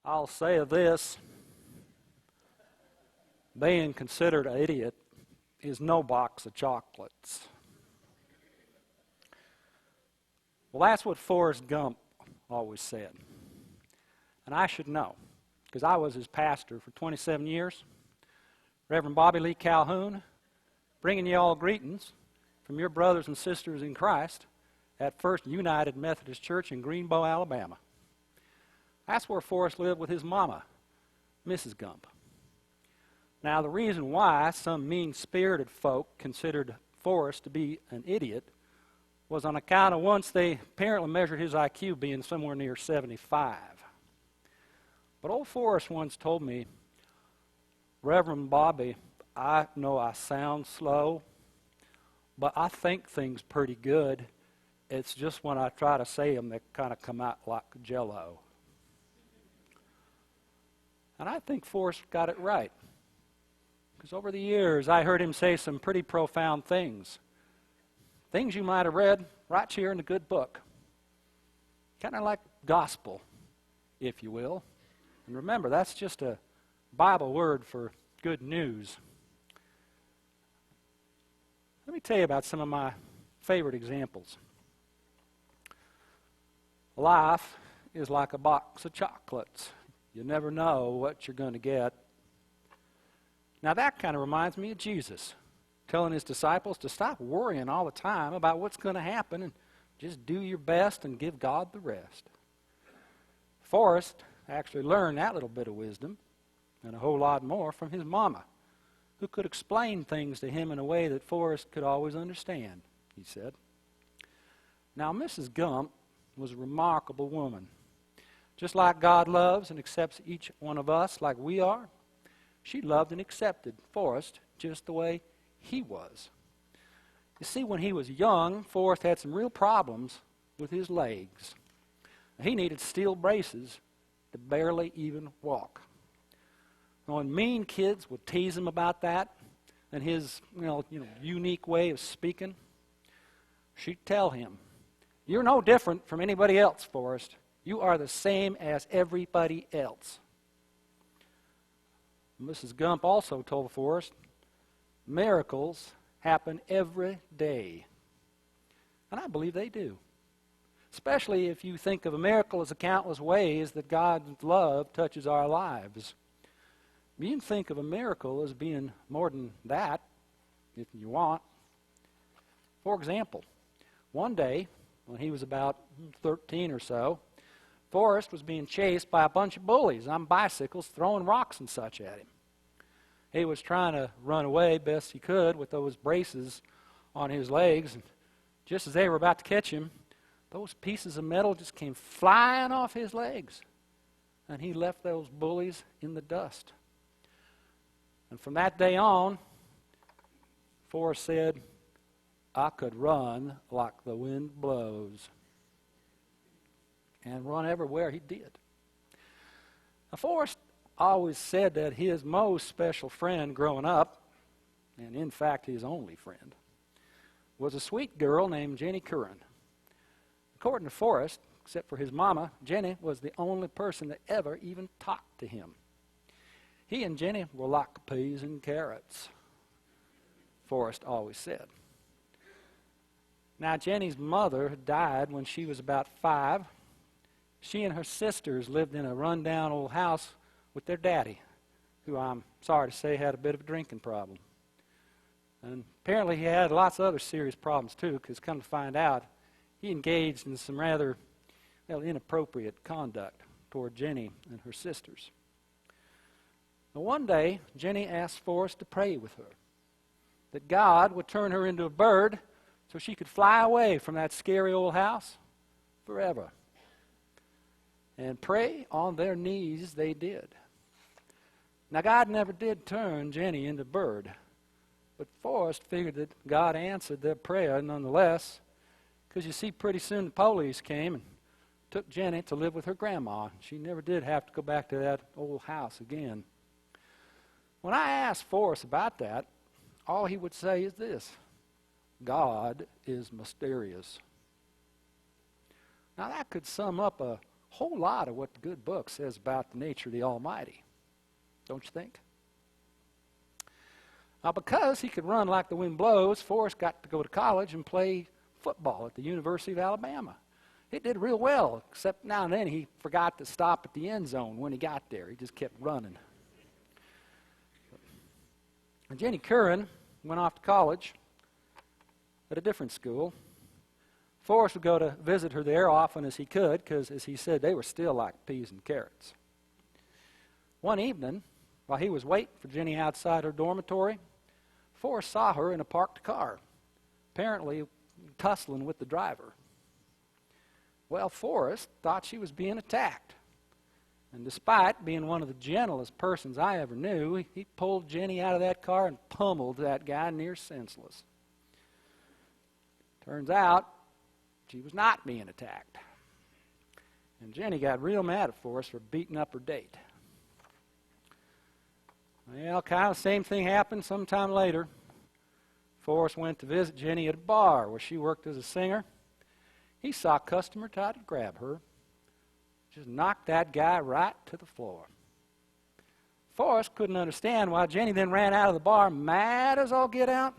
I'll say this, being considered an idiot is no box of chocolates. Well, that's what Forrest Gump always said. And I should know, because I was his pastor for 27 years. Reverend Bobby Lee Calhoun, bringing you all greetings from your brothers and sisters in Christ at First United Methodist Church in Greenbow, Alabama. That's where Forrest lived with his mama, Mrs. Gump. Now, the reason why some mean-spirited folk considered Forrest to be an idiot was on account of once they apparently measured his IQ being somewhere near 75. But old Forrest once told me, Reverend Bobby, I know I sound slow, but I think things pretty good. It's just when I try to say them, they kind of come out like Jell-O. And I think Forrest got it right. Because over the years, I heard him say some pretty profound things. Things you might have read right here in the good book. Kind of like gospel, if you will. And remember, that's just a Bible word for good news. Let me tell you about some of my favorite examples. Life is like a box of chocolates. You never know what you're going to get. Now that kind of reminds me of Jesus, telling his disciples to stop worrying all the time about what's going to happen and just do your best and give God the rest. Forrest actually learned that little bit of wisdom and a whole lot more from his mama, who could explain things to him in a way that Forrest could always understand, he said. Now, Mrs. Gump was a remarkable woman. Just like God loves and accepts each one of us like we are, she loved and accepted Forrest just the way he was. You see, when he was young, Forrest had some real problems with his legs. He needed steel braces to barely even walk. When mean kids would tease him about that and his unique way of speaking, she'd tell him, "You're no different from anybody else, Forrest. You are the same as everybody else." Mrs. Gump also told Forrest, miracles happen every day. And I believe they do. Especially if you think of a miracle as the countless ways that God's love touches our lives. You can think of a miracle as being more than that, if you want. For example, one day, when he was about 13 or so, Forrest was being chased by a bunch of bullies on bicycles throwing rocks and such at him. He was trying to run away best he could with those braces on his legs, and just as they were about to catch him, those pieces of metal just came flying off his legs, and he left those bullies in the dust. And from that day on, Forrest said, "I could run like the wind blows," and run everywhere he did. Now, Forrest always said that his most special friend growing up, and in fact his only friend, was a sweet girl named Jenny Curran. According to Forrest, except for his mama, Jenny was the only person that ever even talked to him. He and Jenny were like peas and carrots, Forrest always said. Now, Jenny's mother had died when she was about 5. She and her sisters lived in a rundown old house with their daddy, who I'm sorry to say had a bit of a drinking problem. And apparently he had lots of other serious problems too, because come to find out, he engaged in some rather inappropriate conduct toward Jenny and her sisters. Now, one day, Jenny asked Forrest to pray with her, that God would turn her into a bird so she could fly away from that scary old house forever. And pray on their knees they did. Now, God never did turn Jenny into a bird, but Forrest figured that God answered their prayer nonetheless, because you see, pretty soon the police came and took Jenny to live with her grandma. She never did have to go back to that old house again. When I asked Forrest about that, all he would say is this: God is mysterious. Now, that could sum up a whole lot of what the good book says about the nature of the Almighty. Don't you think? Now, because he could run like the wind blows, Forrest got to go to college and play football at the University of Alabama. He did real well, except now and then he forgot to stop at the end zone when he got there. He just kept running. And Jenny Curran went off to college at a different school. Forrest would go to visit her there often as he could because, as he said, they were still like peas and carrots. One evening, while he was waiting for Jenny outside her dormitory, Forrest saw her in a parked car, apparently tussling with the driver. Well, Forrest thought she was being attacked. And despite being one of the gentlest persons I ever knew, he pulled Jenny out of that car and pummeled that guy near senseless. Turns out, she was not being attacked. And Jenny got real mad at Forrest for beating up her date. Well, kind of the same thing happened sometime later. Forrest went to visit Jenny at a bar where she worked as a singer. He saw a customer try to grab her. Just knocked that guy right to the floor. Forrest couldn't understand why Jenny then ran out of the bar mad as all get out.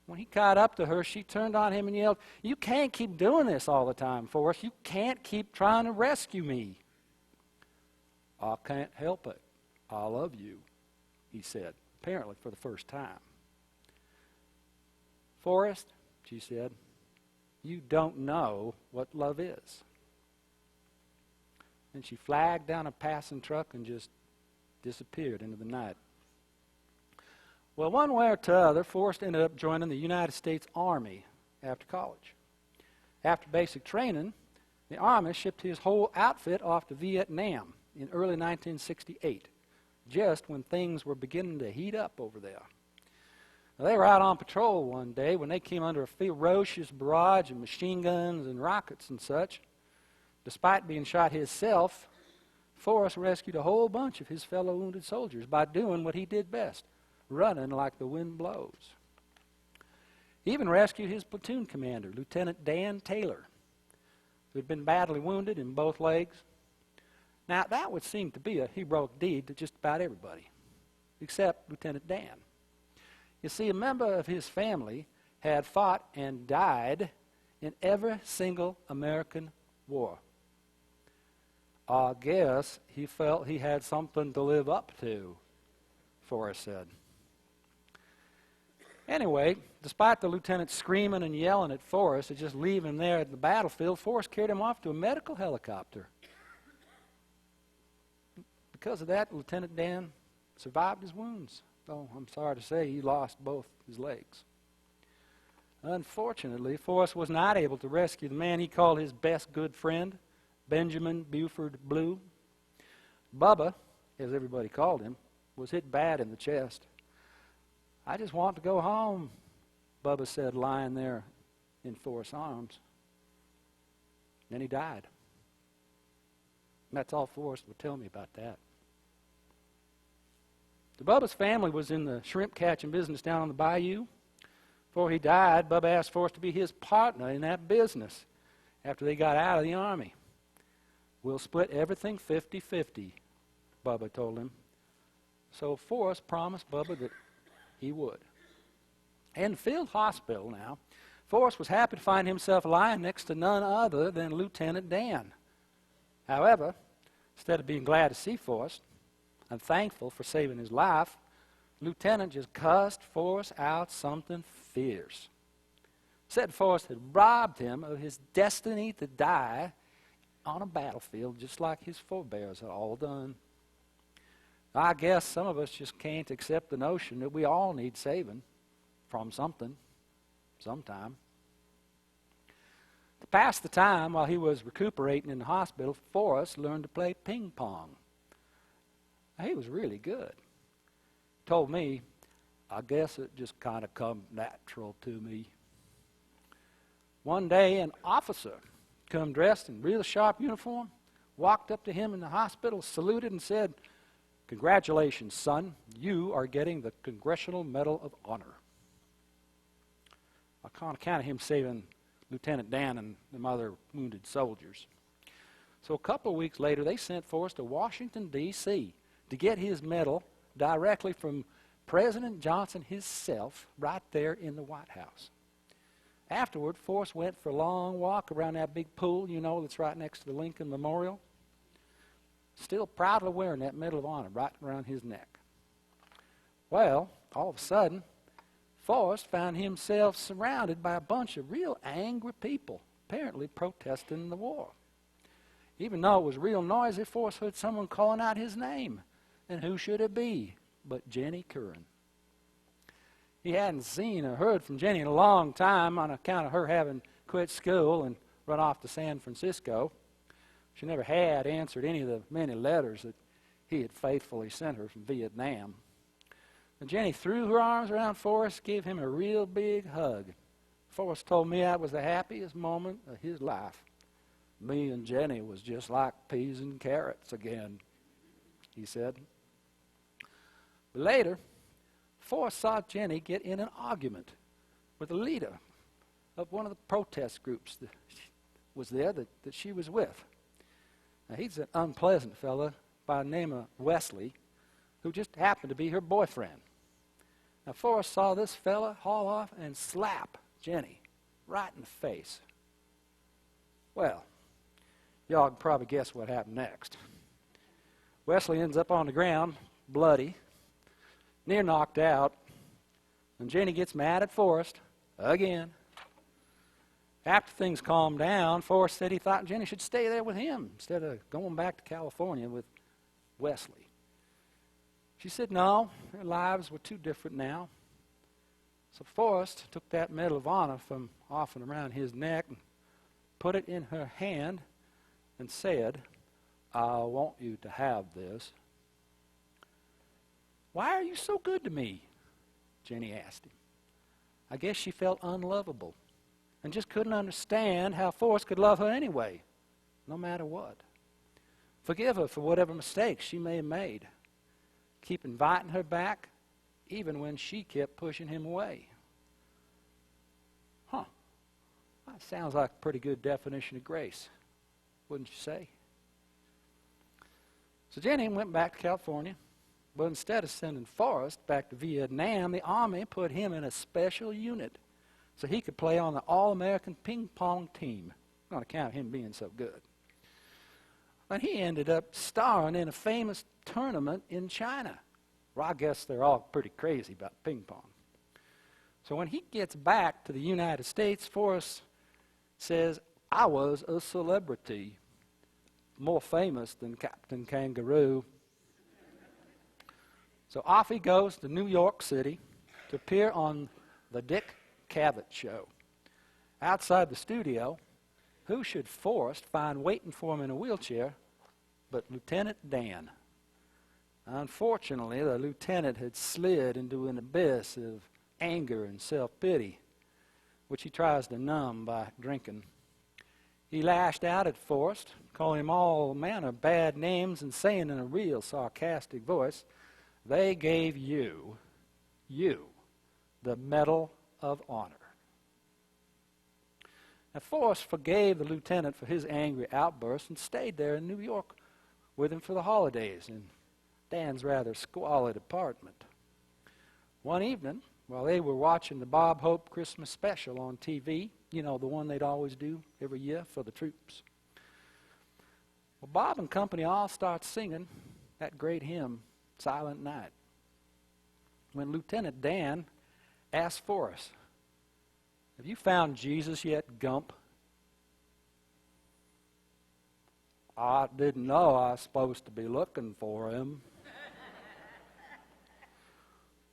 When he caught up to her, she turned on him and yelled, "You can't keep doing this all the time, Forrest. You can't keep trying to rescue me." "I can't help it. I love you," he said, apparently for the first time. "Forrest," she said, "you don't know what love is." And she flagged down a passing truck and just disappeared into the night. Well, one way or t'other, Forrest ended up joining the United States Army after college. After basic training, the Army shipped his whole outfit off to Vietnam in early 1968, just when things were beginning to heat up over there. Now, they were out on patrol one day when they came under a ferocious barrage of machine guns and rockets and such. Despite being shot himself, Forrest rescued a whole bunch of his fellow wounded soldiers by doing what he did best, running like the wind blows. He even rescued his platoon commander, Lieutenant Dan Taylor, who had been badly wounded in both legs. Now, that would seem to be a heroic deed to just about everybody, except Lieutenant Dan. You see, a member of his family had fought and died in every single American war. "I guess he felt he had something to live up to," Forrest said. Anyway, despite the lieutenant screaming and yelling at Forrest to just leave him there at the battlefield, Forrest carried him off to a medical helicopter. Because of that, Lieutenant Dan survived his wounds, though I'm sorry to say he lost both his legs. Unfortunately, Forrest was not able to rescue the man he called his best good friend, Benjamin Buford Blue. Bubba, as everybody called him, was hit bad in the chest. "I just want to go home," Bubba said, lying there in Forrest's arms. Then he died. And that's all Forrest would tell me about that. The Bubba's family was in the shrimp catching business down on the bayou. Before he died, Bubba asked Forrest to be his partner in that business after they got out of the Army. "We'll split everything 50-50, Bubba told him. So Forrest promised Bubba that he would. In Field Hospital now, Forrest was happy to find himself lying next to none other than Lieutenant Dan. However, instead of being glad to see Forrest and thankful for saving his life, Lieutenant just cussed Forrest out something fierce. Said Forrest had robbed him of his destiny to die on a battlefield just like his forebears had all done. I guess some of us just can't accept the notion that we all need saving from something, sometime. To pass the time while he was recuperating in the hospital, Forrest learned to play ping pong. He was really good. Told me, "I guess it just kind of come natural to me." One day, an officer come dressed in real sharp uniform, walked up to him in the hospital, saluted and said, "Congratulations, son. You are getting the Congressional Medal of Honor." I can't count him saving Lieutenant Dan and them other wounded soldiers. So a couple of weeks later, they sent Forrest to Washington, D.C. to get his medal directly from President Johnson himself right there in the White House. Afterward, Forrest went for a long walk around that big pool, that's right next to the Lincoln Memorial. Still proudly wearing that Medal of Honor right around his neck. Well, all of a sudden, Forrest found himself surrounded by a bunch of real angry people, apparently protesting the war. Even though it was real noisy, Forrest heard someone calling out his name. And who should it be but Jenny Curran? He hadn't seen or heard from Jenny in a long time on account of her having quit school and run off to San Francisco. She never had answered any of the many letters that he had faithfully sent her from Vietnam. And Jenny threw her arms around Forrest, gave him a real big hug. Forrest told me that was the happiest moment of his life. Me and Jenny was just like peas and carrots again, he said. But later, Forrest saw Jenny get in an argument with the leader of one of the protest groups that was there that she was with. Now, he's an unpleasant fella by the name of Wesley, who just happened to be her boyfriend. Now, Forrest saw this fella haul off and slap Jenny right in the face. Well, y'all can probably guess what happened next. Wesley ends up on the ground, bloody, near knocked out, and Jenny gets mad at Forrest again. After things calmed down, Forrest said he thought Jenny should stay there with him instead of going back to California with Wesley. She said no, their lives were too different now. So Forrest took that Medal of Honor from off and around his neck and put it in her hand and said, "I want you to have this." "Why are you so good to me?" Jenny asked him. I guess she felt unlovable and just couldn't understand how Forrest could love her anyway, no matter what. Forgive her for whatever mistakes she may have made. Keep inviting her back, even when she kept pushing him away. That sounds like a pretty good definition of grace, wouldn't you say? So Jenny went back to California, but instead of sending Forrest back to Vietnam, the Army put him in a special unit so he could play on the All-American ping pong team, on account of him being so good. And he ended up starring in a famous tournament in China. Well, I guess they're all pretty crazy about ping pong. So when he gets back to the United States, Forrest says, "I was a celebrity, more famous than Captain Kangaroo." So off he goes to New York City to appear on the Dick Cavett Show. Outside the studio, who should Forrest find waiting for him in a wheelchair but Lieutenant Dan? Unfortunately, the lieutenant had slid into an abyss of anger and self-pity, which he tries to numb by drinking. He lashed out at Forrest, calling him all manner of bad names and saying in a real sarcastic voice, "They gave you, the Medal of Honor." Now, Forrest forgave the lieutenant for his angry outburst and stayed there in New York with him for the holidays in Dan's rather squalid apartment. One evening, while they were watching the Bob Hope Christmas special on TV, the one they'd always do every year for the troops, well, Bob and company all start singing that great hymn, Silent Night, when Lieutenant Dan asked Forrest, "Have you found Jesus yet, Gump?" "I didn't know I was supposed to be looking for him."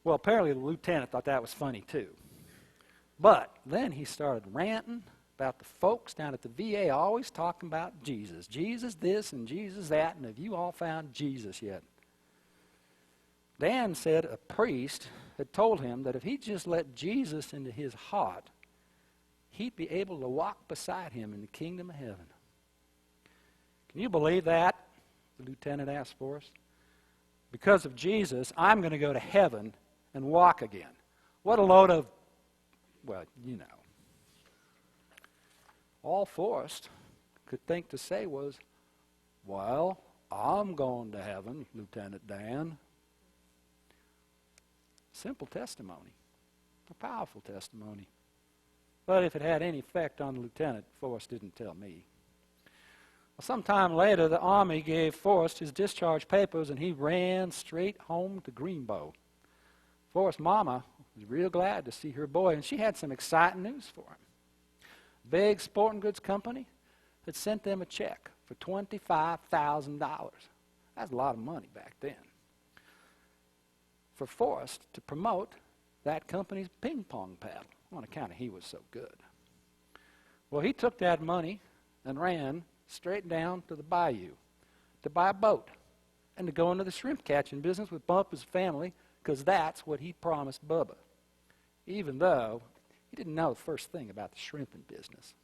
Well, apparently the lieutenant thought that was funny too. But then he started ranting about the folks down at the VA always talking about Jesus. Jesus this and Jesus that, and have you all found Jesus yet? Dan said a priest had told him that if he just let Jesus into his heart, he'd be able to walk beside him in the kingdom of heaven. Can you believe that? The lieutenant asked Forrest. "Because of Jesus, I'm going to go to heaven and walk again." What a load of, All Forrest could think to say was, Well, I'm going to heaven, Lieutenant Dan. Simple testimony, a powerful testimony. But if it had any effect on the lieutenant, Forrest didn't tell me. Well, sometime later, the Army gave Forrest his discharge papers, and he ran straight home to Greenbow. Forrest's mama was real glad to see her boy, and she had some exciting news for him. A big sporting goods company had sent them a check for $25,000. That's a lot of money back then. For Forrest to promote that company's ping pong paddle on account of he was so good. Well, he took that money and ran straight down to the bayou to buy a boat and to go into the shrimp catching business with Bump's family, because that's what he promised Bubba, even though he didn't know the first thing about the shrimping business.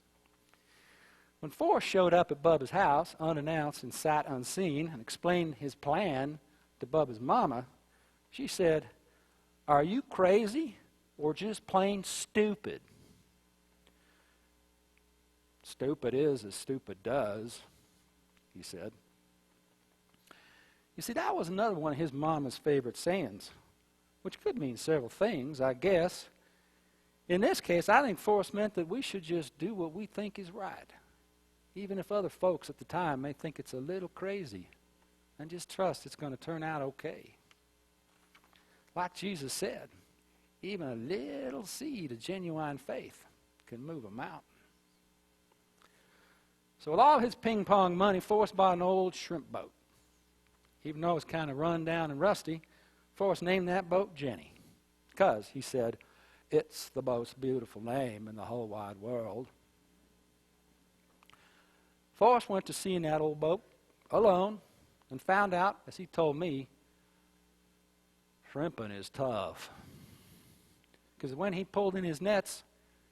When Forrest showed up at Bubba's house, unannounced and sight unseen, and explained his plan to Bubba's mama, she said, "Are you crazy or just plain stupid?" "Stupid is as stupid does," he said. You see, that was another one of his mama's favorite sayings, which could mean several things, I guess. In this case, I think Forrest meant that we should just do what we think is right, even if other folks at the time may think it's a little crazy, and just trust it's going to turn out okay. Like Jesus said, even a little seed of genuine faith can move a mountain. So with all his ping pong money, Forrest bought an old shrimp boat. Even though it was kind of run down and rusty, Forrest named that boat Jenny, because, he said, it's the most beautiful name in the whole wide world. Forrest went to sea in that old boat alone and found out, as he told me, shrimping is tough. Because when he pulled in his nets,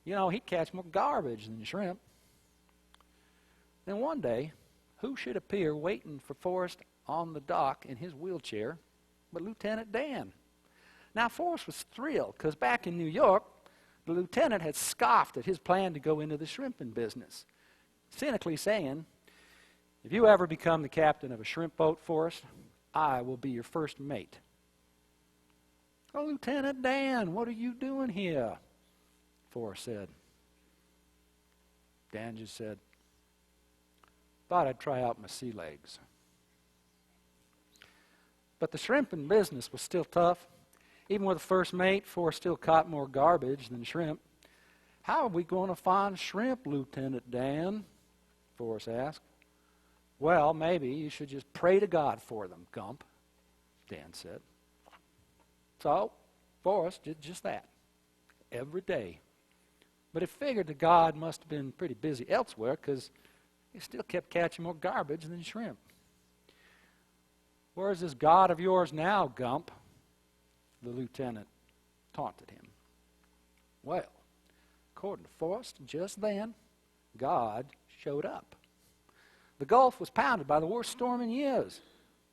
he'd catch more garbage than shrimp. Then one day, who should appear waiting for Forrest on the dock in his wheelchair but Lieutenant Dan? Now, Forrest was thrilled, because back in New York, the lieutenant had scoffed at his plan to go into the shrimping business, cynically saying, "If you ever become the captain of a shrimp boat, Forrest, I will be your first mate." "Oh, Lieutenant Dan, what are you doing here?" Forrest said. Dan just said, "Thought I'd try out my sea legs." But the shrimping business was still tough. Even with a first mate, Forrest still caught more garbage than shrimp. "How are we going to find shrimp, Lieutenant Dan?" Forrest asked. "Well, maybe you should just pray to God for them, Gump," Dan said. So Forrest did just that every day. But he figured that God must have been pretty busy elsewhere, because he still kept catching more garbage than shrimp. "Where's this God of yours now, Gump?" the lieutenant taunted him. Well, according to Forrest, just then, God showed up. The Gulf was pounded by the worst storm in years,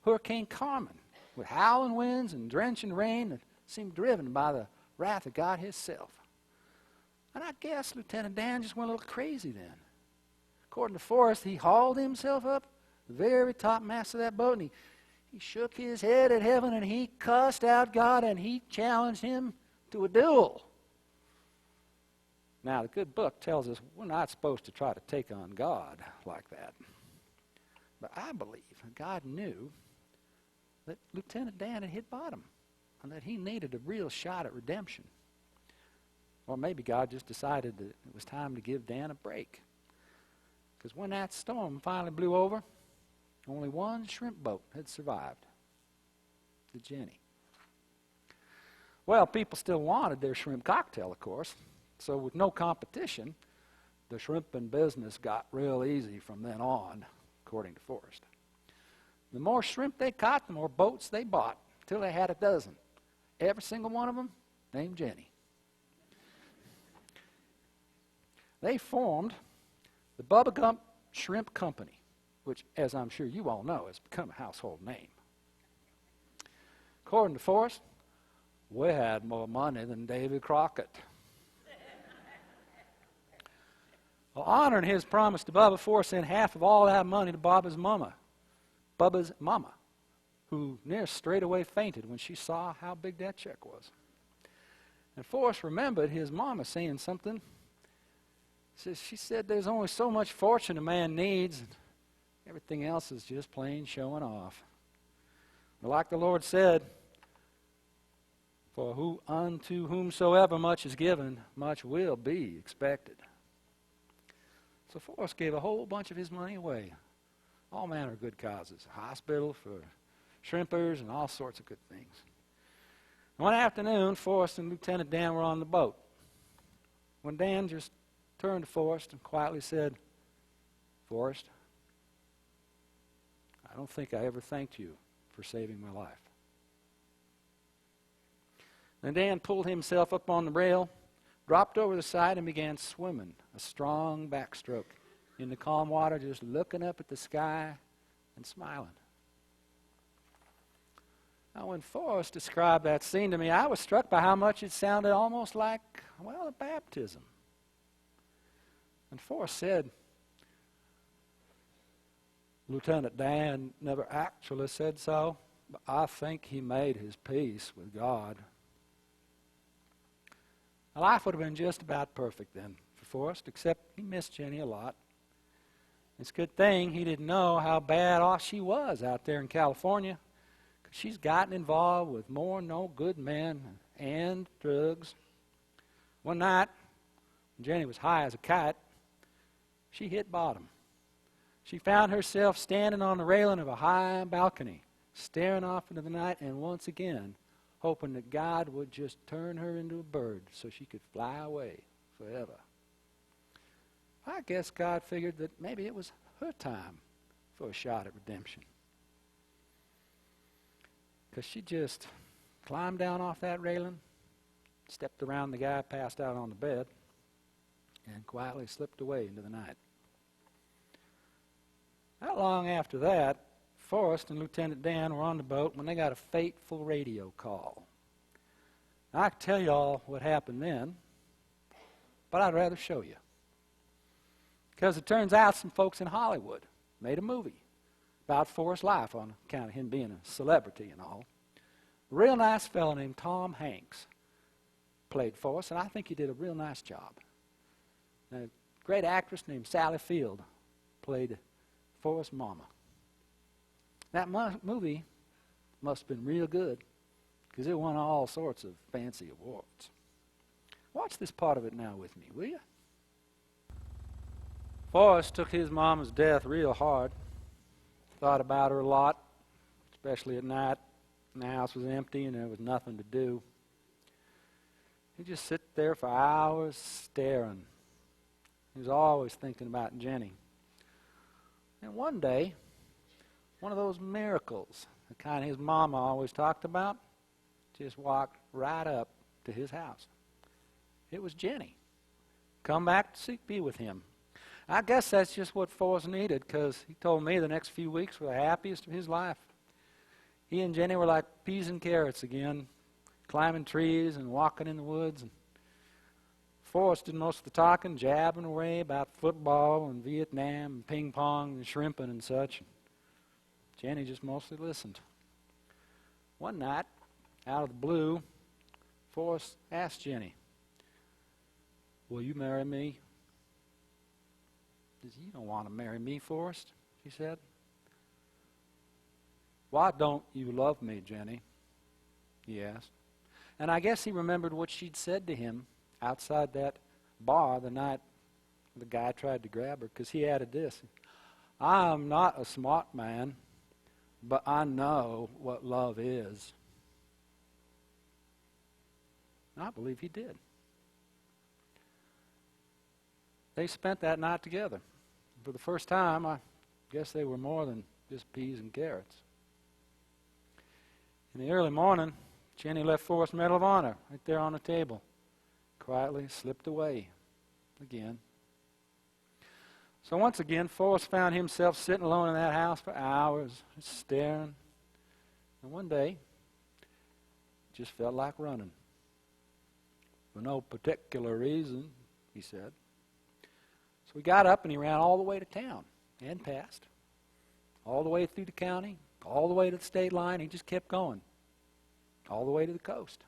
Hurricane Carmen, with howling winds and drenching rain that seemed driven by the wrath of God himself. And I guess Lieutenant Dan just went a little crazy then. According to Forrest, he hauled himself up the very top mast of that boat, and he shook his head at heaven, and he cussed out God, and he challenged him to a duel. Now, the good book tells us we're not supposed to try to take on God like that. But I believe God knew that Lieutenant Dan had hit bottom and that he needed a real shot at redemption. Or maybe God just decided that it was time to give Dan a break. Because when that storm finally blew over, only one shrimp boat had survived, the Jenny. Well, people still wanted their shrimp cocktail, of course. So with no competition, the shrimping business got real easy from then on, according to Forrest. The more shrimp they caught, the more boats they bought, until they had a dozen. Every single one of them named Jenny. They formed the Bubba Gump Shrimp Company, which, as I'm sure you all know, has become a household name. According to Forrest, we had more money than Davy Crockett. Well, honoring his promise to Bubba, Forrest sent half of all that money to Bubba's mama. Bubba's mama, who near straightaway fainted when she saw how big that check was. And Forrest remembered his mama saying something. She said there's only so much fortune a man needs, and everything else is just plain showing off. But like the Lord said, for unto whomsoever much is given, much will be expected. So Forrest gave a whole bunch of his money away. All manner of good causes. A hospital for shrimpers and all sorts of good things. One afternoon, Forrest and Lieutenant Dan were on the boat. When Dan just turned to Forrest and quietly said, "Forrest, I don't think I ever thanked you for saving my life." Then Dan pulled himself up on the rail, dropped over the side, and began swimming, a strong backstroke in the calm water, just looking up at the sky and smiling. Now, when Forrest described that scene to me, I was struck by how much it sounded almost like, well, a baptism. And Forrest said, "Lieutenant Dan never actually said so, but I think he made his peace with God." Now, life would have been just about perfect then for Forrest, except he missed Jenny a lot. It's a good thing he didn't know how bad off she was out there in California, because she's gotten involved with more no good men and drugs. One night, when Jenny was high as a kite, she hit bottom. She found herself standing on the railing of a high balcony, staring off into the night, and once again hoping that God would just turn her into a bird so she could fly away forever. I guess God figured that maybe it was her time for a shot at redemption, because she just climbed down off that railing, stepped around the guy passed out on the bed, and quietly slipped away into the night. Not long after that, Forrest and Lieutenant Dan were on the boat when they got a fateful radio call. Now, I can tell you all what happened then, but I'd rather show you. Because it turns out some folks in Hollywood made a movie about Forrest's life on account of him being a celebrity and all. A real nice fellow named Tom Hanks played Forrest, and I think he did a real nice job. And a great actress named Sally Field played Forrest's mama. That movie must have been real good, because it won all sorts of fancy awards. Watch this part of it now with me, will you? Forrest took his mama's death real hard. Thought about her a lot, especially at night. And the house was empty and there was nothing to do. He'd just sit there for hours staring. He was always thinking about Jenny. And one day, one of those miracles, the kind his mama always talked about, just walked right up to his house. It was Jenny. Come back to be with him. I guess that's just what Forrest needed, because he told me the next few weeks were the happiest of his life. He and Jenny were like peas and carrots again, climbing trees and walking in the woods. And Forrest did most of the talking, jabbing away about football and Vietnam and ping pong and shrimping and such. Jenny just mostly listened. One night, out of the blue, Forrest asked Jenny, "Will you marry me?" "You don't want to marry me, Forrest," she said. "Why don't you love me, Jenny?" he asked. And I guess he remembered what she'd said to him outside that bar the night the guy tried to grab her, because he added this, "I'm not a smart man, but I know what love is." And I believe he did. They spent that night together. For the first time, I guess they were more than just peas and carrots. In the early morning, Jenny left Forrest's Medal of Honor right there on the table, quietly slipped away again. So once again, Forrest found himself sitting alone in that house for hours, just staring. And one day, it just felt like running. For no particular reason, he said. So he got up and he ran all the way to town and past all the way through the county, all the way to the state line. He just kept going, all the way to the coast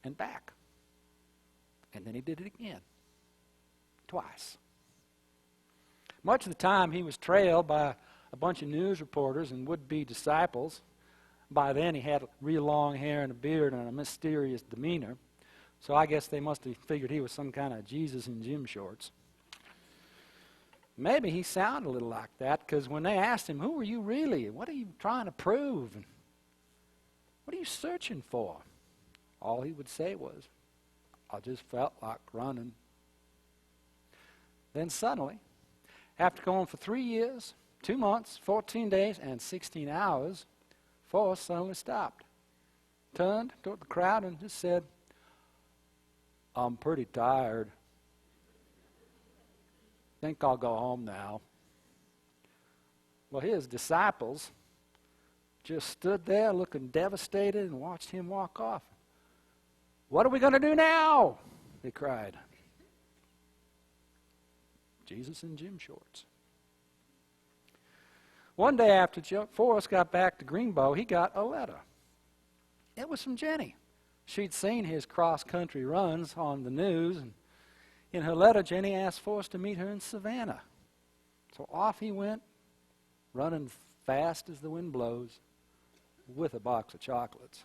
and back. And then he did it again, twice. Much of the time he was trailed by a bunch of news reporters and would-be disciples. By then he had real long hair and a beard and a mysterious demeanor. So I guess they must have figured he was some kind of Jesus in gym shorts. Maybe he sounded a little like that, because when they asked him, who are you really? What are you trying to prove? And what are you searching for? All he would say was, I just felt like running. Then suddenly, after going for 3 years, 2 months, 14 days, and 16 hours, Forrest suddenly stopped, turned toward the crowd and just said, I'm pretty tired. Think I'll go home now. Well, his disciples just stood there looking devastated and watched him walk off. What are we going to do now? They cried. Jesus in gym shorts. One day after Forrest got back to Greenbow, he got a letter. It was from Jenny. She'd seen his cross-country runs on the news, and in her letter, Jenny asked Forrest to meet her in Savannah. So off he went, running fast as the wind blows, with a box of chocolates.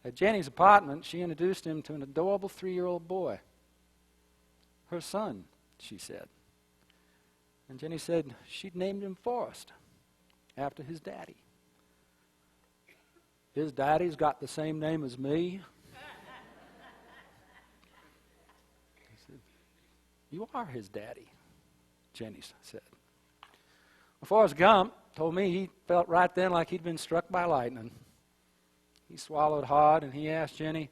At Jenny's apartment, she introduced him to an adorable 3-year-old boy. Her son, she said. And Jenny said she'd named him Forrest, after his daddy. His daddy's got the same name as me. He said, you are his daddy, Jenny said. Well, Forrest Gump told me he felt right then like he'd been struck by lightning. He swallowed hard and he asked Jenny,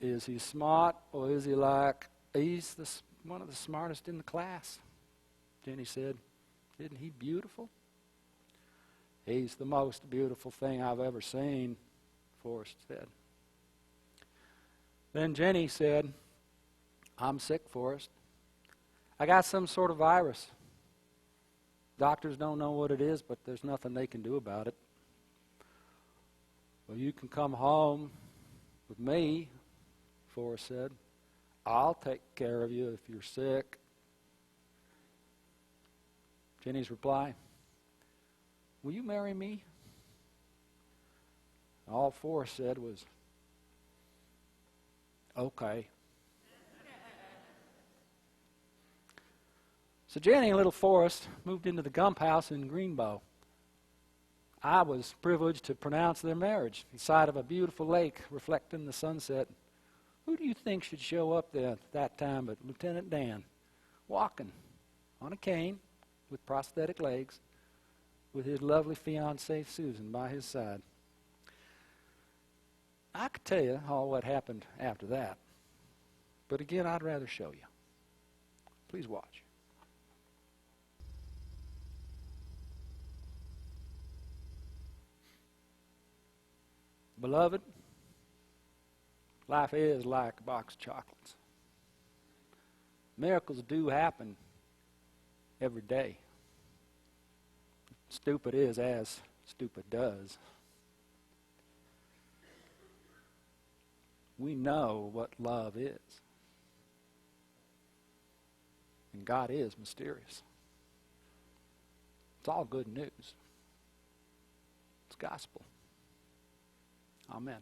is he smart or is he like, he's one of the smartest in the class? Jenny said, isn't he beautiful? He's the most beautiful thing I've ever seen, Forrest said. Then Jenny said, I'm sick, Forrest. I got some sort of virus. Doctors don't know what it is, but there's nothing they can do about it. Well, you can come home with me, Forrest said. I'll take care of you if you're sick. Jenny's reply, will you marry me? All Forrest said was, okay. So Jenny and little Forrest moved into the Gump house in Greenbow. I was privileged to pronounce their marriage inside of a beautiful lake reflecting the sunset. Who do you think should show up there at that time but Lieutenant Dan, walking on a cane with prosthetic legs, with his lovely fiancée Susan by his side. I could tell you all what happened after that, but again, I'd rather show you. Please watch. Beloved, life is like a box of chocolates. Miracles do happen every day. Stupid is as stupid does. We know what love is. And God is mysterious. It's all good news. It's gospel. Amen.